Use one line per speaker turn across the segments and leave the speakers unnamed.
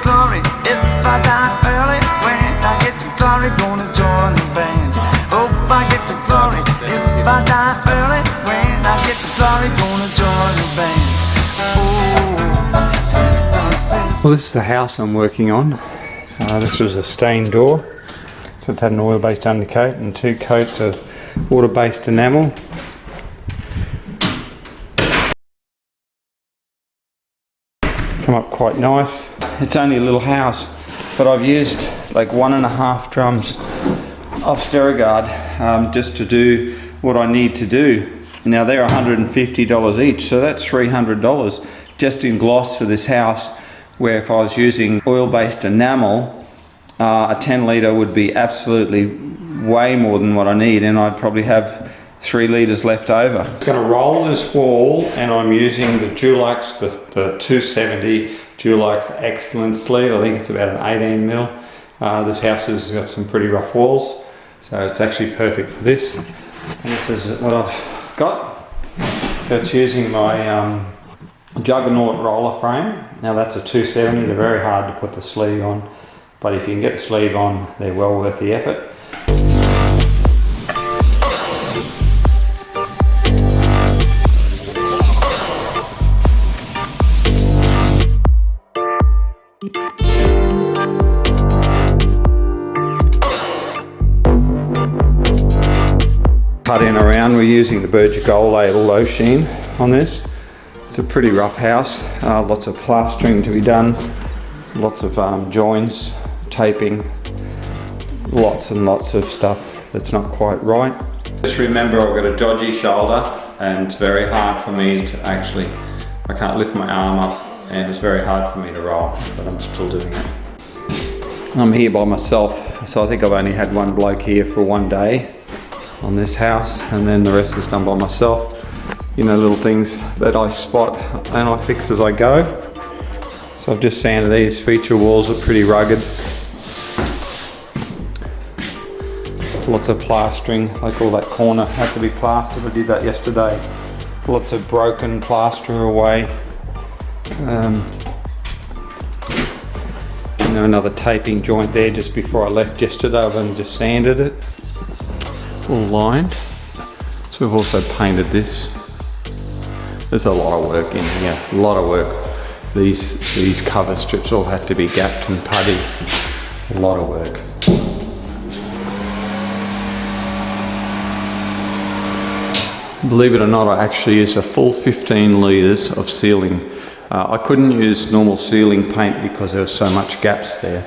glory if I die early. When I get to glory, gonna join the band. Hope I get to glory if I die early. When I get to glory, gonna join the band.
Well, this is the house I'm working on. This was a stained door, so it's had an oil-based undercoat and 2 coats of water-based enamel. Come up quite nice. It's only a little house, but I've used like 1.5 drums of Sterigard just to do what I need to do. Now they're $150 each, so that's $300 just in gloss for this house, where if I was using oil-based enamel, a 10 litre would be absolutely way more than what I need, and I'd probably have 3 litres left over. I'm going to roll this wall, and I'm using the Dulux, the 270 Dulux Excellent sleeve. I think it's about an 18mm. This house has got some pretty rough walls, so it's actually perfect for this. And this is what I've got. So it's using my Juggernaut roller frame. Now that's a 270. They're very hard to put the sleeve on, but if you can get the sleeve on, they're well worth the effort. Cutting around, we're using the Berger Good Label Low sheen on this. It's a pretty rough house, lots of plastering to be done, lots of joints, taping, lots and lots of stuff that's not quite right. Just remember, I've got a dodgy shoulder and it's very hard for me to actually, I can't lift my arm up, and it's very hard for me to roll, but I'm still doing it. I'm here by myself, so I think I've only had one bloke here for one day on this house, and then the rest is done by myself. You know, little things that I spot and I fix as I go. So I've just sanded these. Feature walls are pretty rugged. Lots of plastering, like all that corner had to be plastered. I did that yesterday. Lots of broken plaster away. You know, another taping joint there just before I left yesterday. I've only just sanded it. All lined. So we've also painted this. There's a lot of work in here, a lot of work. These cover strips all had to be gapped and putty. A lot of work. Believe it or not, I actually used a full 15 litres of sealing. I couldn't use normal sealing paint because there was so much gaps there.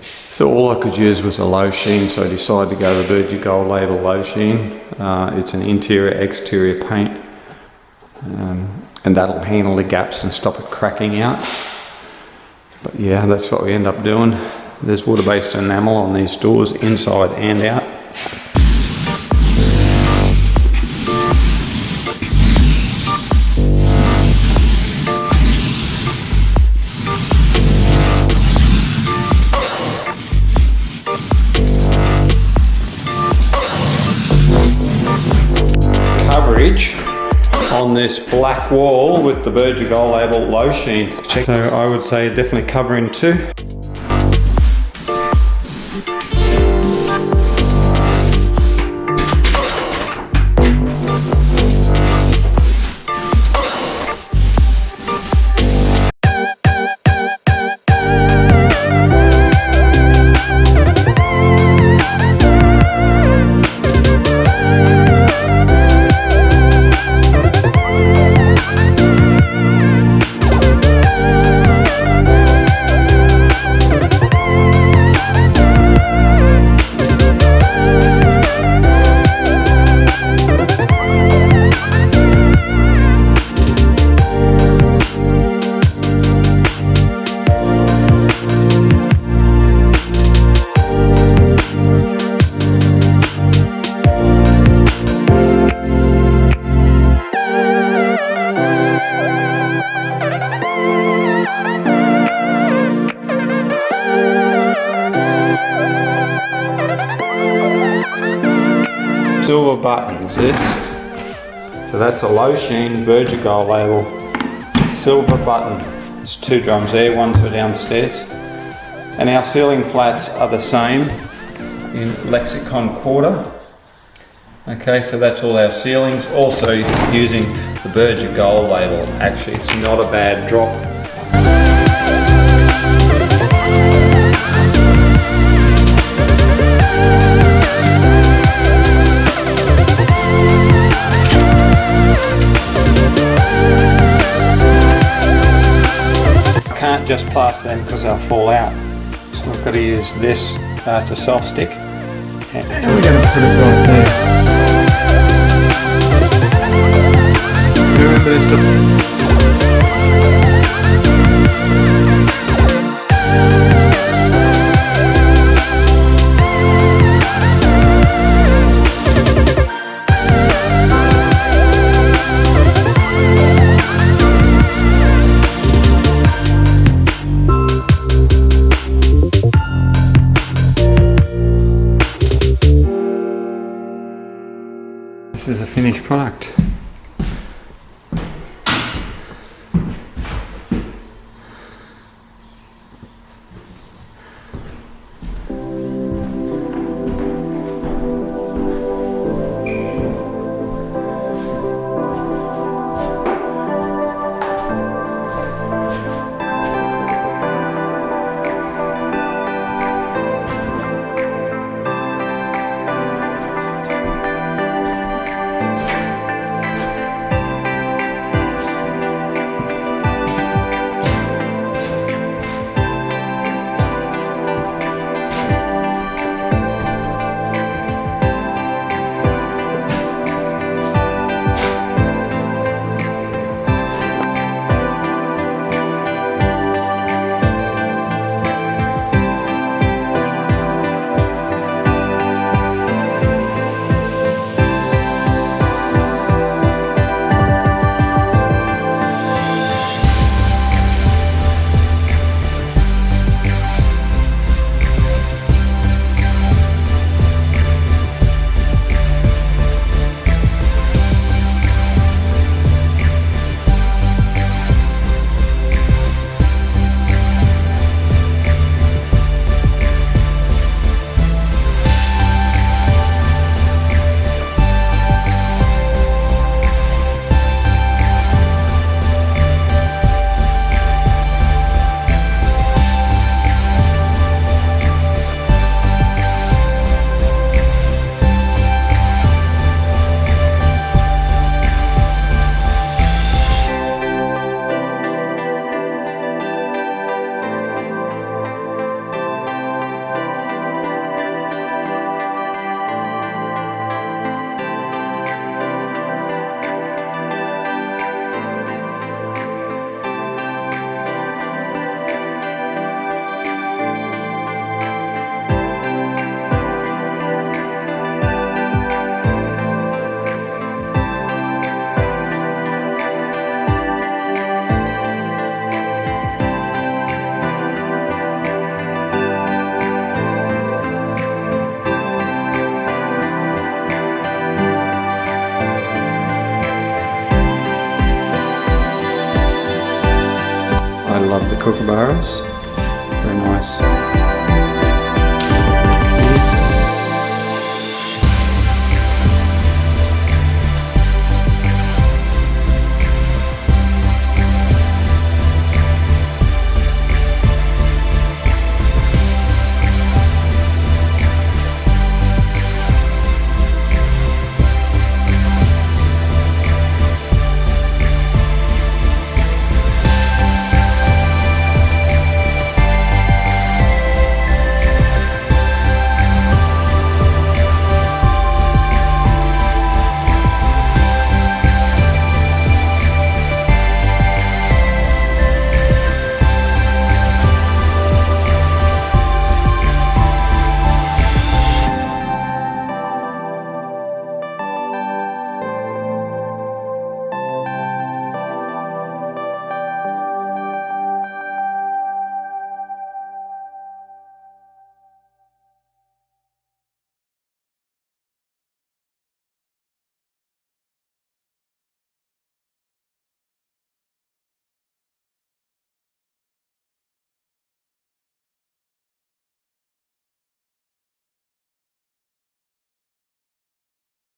So all I could use was a low sheen, so I decided to go the Berger Good Label Low sheen. It's an interior-exterior paint, and that'll handle the gaps and stop it cracking out. But yeah, that's what we end up doing. There's water-based enamel on these doors, inside and out. On this black wall with the Berger Good Label Low sheen. So I would say definitely covering 2. Silver buttons, this. So that's a low sheen Berger Good Label silver button. There's 2 drums there, one for downstairs. And our ceiling flats are the same in Lexicon Quarter. Okay, so that's all our ceilings. Also using the Berger Good Label. Actually, it's not a bad drop. I can't just plaster them because they'll fall out. So I've got to use this, it's a soft stick. And we're going to put it right there. Remember this stuff. This is a finished product. I love the kookaburras, very nice.